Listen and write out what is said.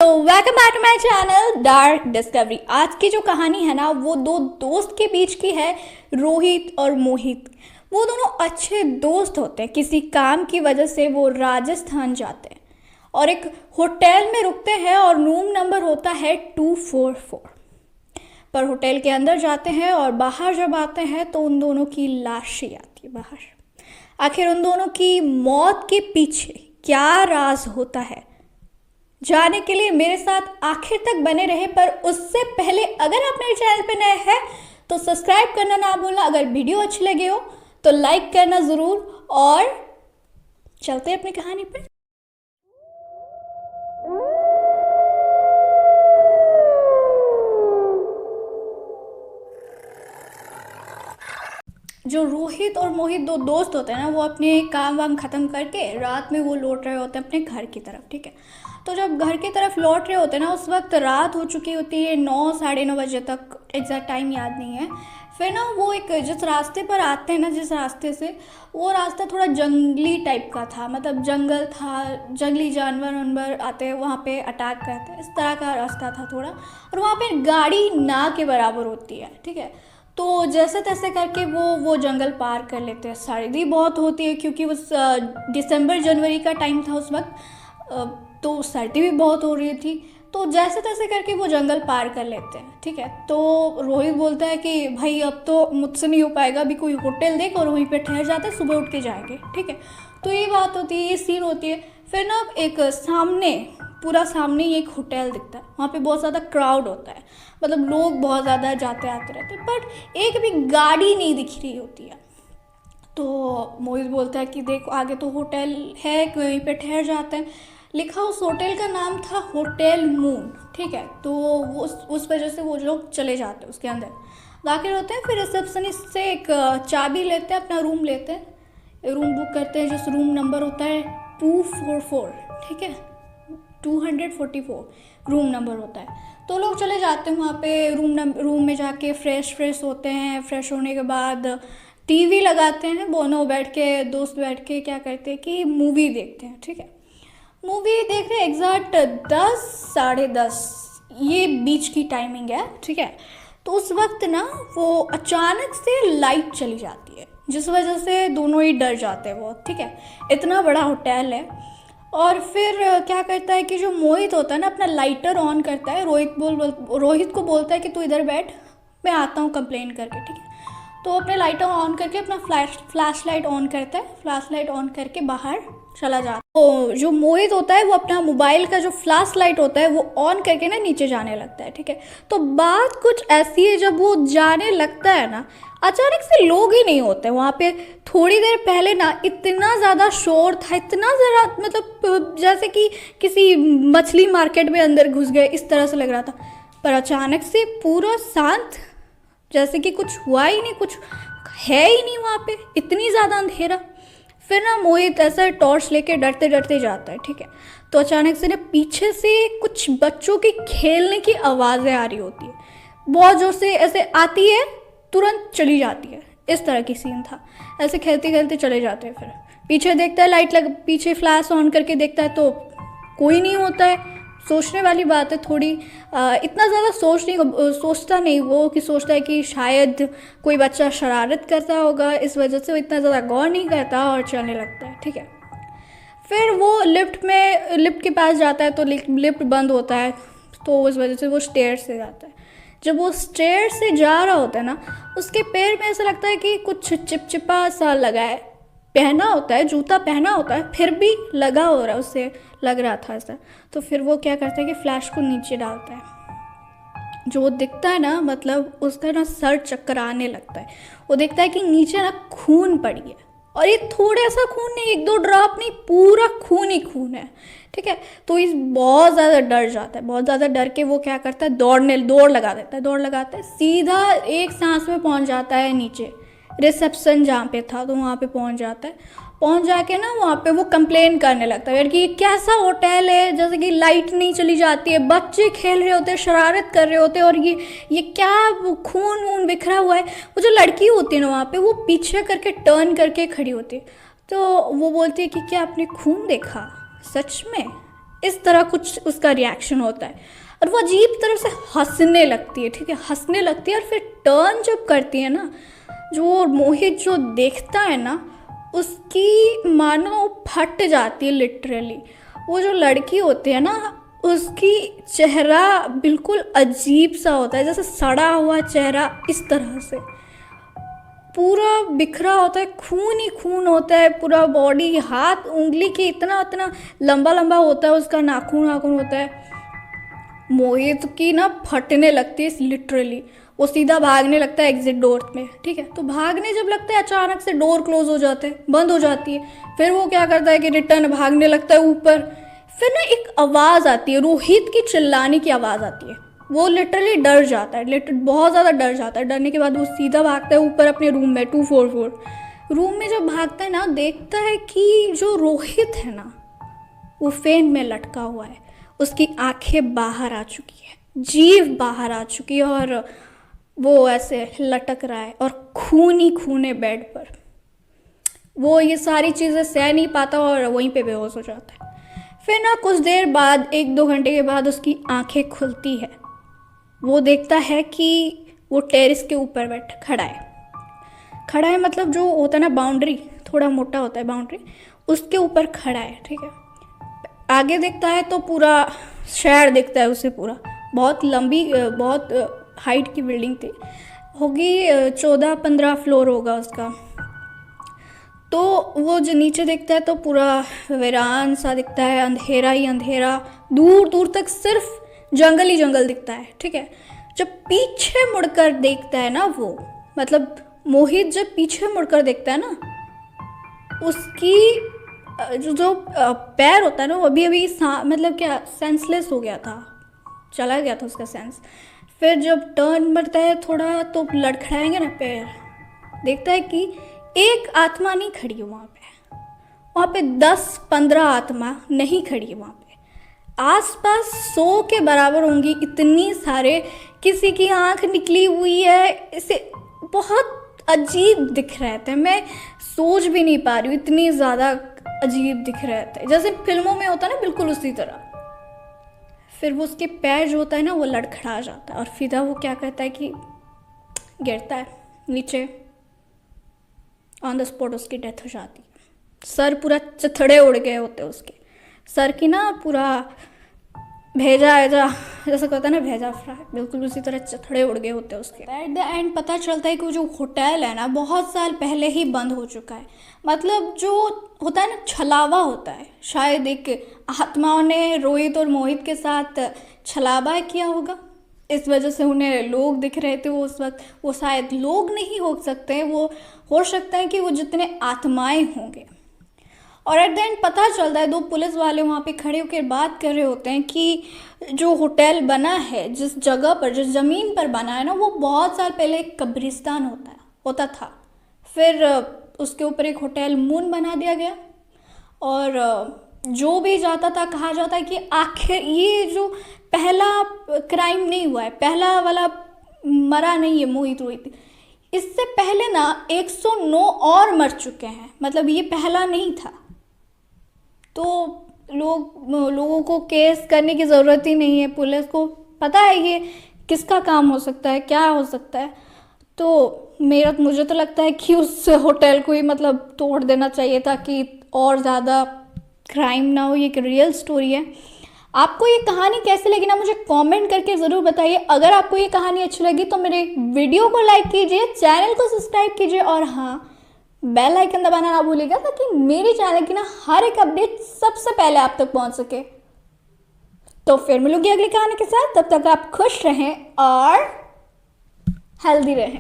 Welcome back to my channel Dark Discovery. आज की जो कहानी है ना वो दो दोस्त के बीच की है, रोहित और मोहित। वो दोनों अच्छे दोस्त होते हैं। किसी काम की वजह से वो राजस्थान जाते हैं और एक होटल में रुकते हैं और रूम नंबर होता है 244। पर होटल के अंदर जाते हैं और बाहर जब आते हैं तो उन दोनों की लाशें आती है बाहर। आखिर उन दोनों की मौत के पीछे क्या राज होता है, जानने के लिए मेरे साथ आखिर तक बने रहे। पर उससे पहले अगर आप मेरे चैनल पे नए हैं तो सब्सक्राइब करना ना भूलना। अगर वीडियो अच्छी लगी हो तो लाइक करना ज़रूर। और चलते हैं अपनी कहानी पे। जो रोहित और मोहित दो दोस्त होते हैं ना, वो अपने काम वाम ख़त्म करके रात में वो लौट रहे होते हैं अपने घर की तरफ। ठीक है, तो जब घर की तरफ लौट रहे होते हैं ना, उस वक्त रात हो चुकी होती है, 9 साढ़े 9 बजे तक, एग्जैक्ट टाइम याद नहीं है। फिर ना वो एक जिस रास्ते पर आते हैं ना, जिस रास्ते से, वो रास्ता थोड़ा जंगली टाइप का था। मतलब जंगल था, जंगली जानवर वानवर आते हैं वहाँ पे अटैक करते हैं, इस तरह का रास्ता था थोड़ा। और वहाँ पे गाड़ी ना के बराबर होती है। ठीक है, तो जैसे तैसे करके वो जंगल पार कर लेते हैं। सर्दी बहुत होती है क्योंकि उस दिसंबर जनवरी का टाइम था उस वक्त, तो सर्दी भी बहुत हो रही थी। तो जैसे तैसे करके वो जंगल पार कर लेते हैं। ठीक है, तो रोहित बोलता है कि भाई अब तो मुझसे नहीं हो पाएगा, अभी कोई होटल देख और वहीं पे ठहर जाते हैं, सुबह उठ के जाएंगे। ठीक है, तो ये बात होती है, ये सीन होती है। फिर ना एक सामने, पूरा सामने ही एक होटल दिखता है। वहाँ पे बहुत ज़्यादा क्राउड होता है, मतलब लोग बहुत ज़्यादा जाते आते रहते हैं, बट एक भी गाड़ी नहीं दिख रही होती है। तो मोहित बोलता है कि देखो आगे तो होटल है, वहीं पे ठहर जाते हैं। लिखा उस होटल का नाम था होटल मून। ठीक है, तो वो उस वजह से वो लोग चले जाते हैं, उसके अंदर दाखिल होते हैं। फिर रिसेप्शनिस्ट से एक चाबी लेते हैं, अपना रूम लेते हैं, रूम बुक करते हैं, जिस रूम नंबर होता है 244। ठीक है, 244 रूम नंबर होता है। तो लोग चले जाते हैं वहाँ पे, रूम में जाके फ्रेश होते हैं। फ्रेश होने के बाद टीवी लगाते हैं, दोनों बैठ के, दोस्त बैठ के क्या करते हैं कि मूवी देखते हैं। ठीक है, मूवी देख रहे एग्जैक्ट 10 साढ़े 10 ये बीच की टाइमिंग है। ठीक है, तो उस वक्त ना वो अचानक से लाइट चली जाती है, जिस वजह से दोनों ही डर जाते हैं बहुत। ठीक है, इतना बड़ा होटल है। और फिर क्या करता है कि जो मोहित होता है ना, अपना लाइटर ऑन करता है। रोहित को बोलता है कि तू इधर बैठ, मैं आता हूँ कंप्लेन करके। ठीक है, तो अपने लाइटर ऑन करके अपना फ्लैश लाइट ऑन करता है। फ्लैश लाइट ऑन करके बाहर चला जाता है। तो जो मोहित होता है वो अपना मोबाइल का जो फ्लैश लाइट होता है वो ऑन करके ना नीचे जाने लगता है। ठीक है, तो बात कुछ ऐसी है, जब वो जाने लगता है ना, अचानक से लोग ही नहीं होते वहाँ पे। थोड़ी देर पहले ना इतना ज़्यादा शोर था, इतना ज़रा, मतलब जैसे कि किसी मछली मार्केट में अंदर घुस गए, इस तरह से लग रहा था। पर अचानक से पूरा शांत, जैसे कि कुछ हुआ ही नहीं, कुछ है ही नहीं वहाँ पे, इतनी ज़्यादा अंधेरा। फिर ना मोहित ऐसा टॉर्च लेके डरते डरते जाता है। ठीक है, तो अचानक से ना पीछे से कुछ बच्चों की खेलने की आवाज़ें आ रही होती है, बहुत ज़ोर से ऐसे आती है, तुरंत चली जाती है। इस तरह की सीन था, ऐसे खेलते खेलते चले जाते हैं। फिर पीछे देखता है, लाइट लग, पीछे फ्लैश ऑन करके देखता है तो कोई नहीं होता है। सोचने वाली बात है थोड़ी, इतना ज़्यादा सोचता नहीं वो, कि सोचता है कि शायद कोई बच्चा शरारत करता होगा, इस वजह से वो इतना ज़्यादा गौर नहीं करता और चलने लगता है। ठीक है, फिर वो लिफ्ट के पास जाता है तो लिफ्ट बंद होता है, तो उस वजह से वो स्टेयर से जाता है। जब वो स्टेयर से जा रहा होता है ना, उसके पैर में ऐसा लगता है कि कुछ चिपचिपा सा लगा है। पहना होता है, जूता पहना होता है, फिर भी लगा हो रहा है, उससे लग रहा था ऐसा। तो फिर वो क्या करता है कि फ्लैश को नीचे डालता है। जो दिखता है ना, मतलब उसका ना सर चक्कर आने लगता है। वो देखता है कि नीचे ना खून पड़ी है, और ये थोड़ा सा खून नहीं, 1-2 ड्रॉप नहीं, पूरा खून ही खून है। ठीक है, तो इस बहुत ज़्यादा डर जाता है। बहुत ज़्यादा डर के वो क्या करता है, दौड़ लगाता है, सीधा एक सांस में पहुंच जाता है नीचे, रिसेप्शन जहाँ पे था, तो वहाँ पे पहुँच जाता है। पहुँच जाके ना वहाँ पे वो कंप्लेन करने लगता है यार कि ये कैसा होटल है, जैसे कि लाइट नहीं चली जाती है, बच्चे खेल रहे होते हैं, शरारत कर रहे होते हैं, और ये क्या खून वून बिखरा हुआ है। वो जो लड़की होती है ना वहाँ पे, वो पीछे करके टर्न करके खड़ी होती है। तो वो बोलती है कि क्या आपने खून देखा, सच में? इस तरह कुछ उसका रिएक्शन होता है और वो अजीब तरह से हंसने लगती है, ठीक है, हंसने लगती है और फिर टर्न जब करती है ना, जो मोहित जो देखता है ना, उसकी मानो फट जाती है लिटरली। वो जो लड़की होती है ना, उसकी चेहरा बिल्कुल अजीब सा होता है, जैसे सड़ा हुआ चेहरा, इस तरह से पूरा बिखरा होता है, खून ही खून होता है, पूरा बॉडी, हाथ उंगली के इतना इतना लंबा लंबा होता है उसका, नाखून नाखून होता है। मोहित की ना फटने लगती है लिटरली। वो सीधा भागने लगता है एग्जिट डोर में, ठीक है। तो भागने जब लगता है, अचानक से डोर क्लोज हो जाते हैं, बंद हो जाती है। फिर वो क्या करता है कि रिटर्न भागने लगता है ऊपर। फिर ना एक आवाज़ आती है, रोहित की चिल्लाने की आवाज़ आती है। वो लिटरली डर जाता है, बहुत ज़्यादा डर जाता है। डरने के बाद वो सीधा भागता है ऊपर अपने रूम में, 244 रूम में। जब भागता है ना, देखता है कि जो रोहित है ना, वो फेन में लटका हुआ है, उसकी आंखें बाहर आ चुकी है, जीभ बाहर आ चुकी है और वो ऐसे लटक रहा है और खून ही खून है बेड पर। वो ये सारी चीज़ें सह नहीं पाता और वहीं पे बेहोश हो जाता है। फिर ना कुछ देर बाद, 1-2 घंटे के बाद उसकी आंखें खुलती है। वो देखता है कि वो टेरेस के ऊपर खड़ा है, मतलब जो होता है ना बाउंड्री, थोड़ा मोटा होता है बाउंड्री, उसके ऊपर खड़ा है, ठीक है। आगे देखता है तो पूरा शहर दिखता है उसे, पूरा बहुत लंबी, बहुत हाइट की बिल्डिंग थी, होगी 14-15 फ्लोर होगा उसका। तो वो जो नीचे देखता है तो पूरा वीरान सा दिखता है, अंधेरा ही अंधेरा, दूर दूर तक सिर्फ जंगल ही जंगल दिखता है, ठीक है। जब पीछे मुड़कर देखता है ना वो, मतलब मोहित जब पीछे मुड़कर देखता है ना, उसकी जो पैर होता है ना, वो अभी मतलब क्या सेंसलेस हो गया था, चला गया था उसका सेंस। फिर जब टर्न मरता है थोड़ा तो लड़खड़ाएंगे ना पैर, देखता है कि एक आत्मा नहीं खड़ी है वहाँ पे 10-15 आत्मा नहीं खड़ी है वहाँ पे, आसपास 100 के बराबर होंगी, इतनी सारे, किसी की आंख निकली हुई है, इसे बहुत अजीब दिख रहे थे। मैं सोच भी नहीं पा रही हूँ, इतनी ज़्यादा अजीब दिख रहे थे, जैसे फिल्मों में होता है ना, बिल्कुल उसी तरह। फिर वो उसके पैर जो होता है ना, वो लड़खड़ा जाता है और फिदा वो क्या करता है कि गिरता है नीचे, ऑन द स्पॉट उसकी डेथ हो जाती है। सर पूरा चथड़े उड़ गए होते हैं उसके सर की ना, पूरा भेजा जैसा कहता है ना, भेजा फ्राई, बिल्कुल उसी तरह चथड़े उड़ गए होते हैं उसके। एट द एंड पता चलता है कि वो जो होटल है ना, बहुत साल पहले ही बंद हो चुका है। मतलब जो होता है ना, छलावा होता है, शायद एक आत्माओं ने रोहित और मोहित के साथ छलावा किया होगा, इस वजह से उन्हें लोग दिख रहे थे वो उस वक्त। वो शायद लोग नहीं हो सकते, वो हो सकता है कि वो जितने आत्माएं होंगे। और एट द एंड पता चलता है, 2 पुलिस वाले वहाँ पे खड़े होकर बात कर रहे होते हैं कि जो होटल बना है, जिस जगह पर, जिस ज़मीन पर बना है ना, वो बहुत साल पहले एक कब्रिस्तान होता था। फिर उसके ऊपर एक होटल मून बना दिया गया और जो भी जाता था, कहा जाता है कि आखिर ये जो पहला क्राइम नहीं हुआ है, पहला वाला मरा नहीं है मोहित रोहित, इससे पहले ना 109 और मर चुके हैं, मतलब ये पहला नहीं था। तो लोगों को केस करने की ज़रूरत ही नहीं है, पुलिस को पता है ये किसका काम हो सकता है, क्या हो सकता है। तो मुझे तो लगता है कि उस होटल को ही मतलब तोड़ देना चाहिए था कि और ज़्यादा क्राइम ना हो। ये एक रियल स्टोरी है। आपको ये कहानी कैसी लगी ना, मुझे कमेंट करके ज़रूर बताइए। अगर आपको ये कहानी अच्छी लगी तो मेरे वीडियो को लाइक कीजिए, चैनल को सब्सक्राइब कीजिए और हाँ, बेल आइकन दबाना ना भूलिएगा ताकि मेरे चैनल की ना हर एक अपडेट सबसे पहले आप तक पहुंच सके। तो फिर मिलूंगी अगली कहानी के साथ, तब तक आप खुश रहें और हेल्दी रहें।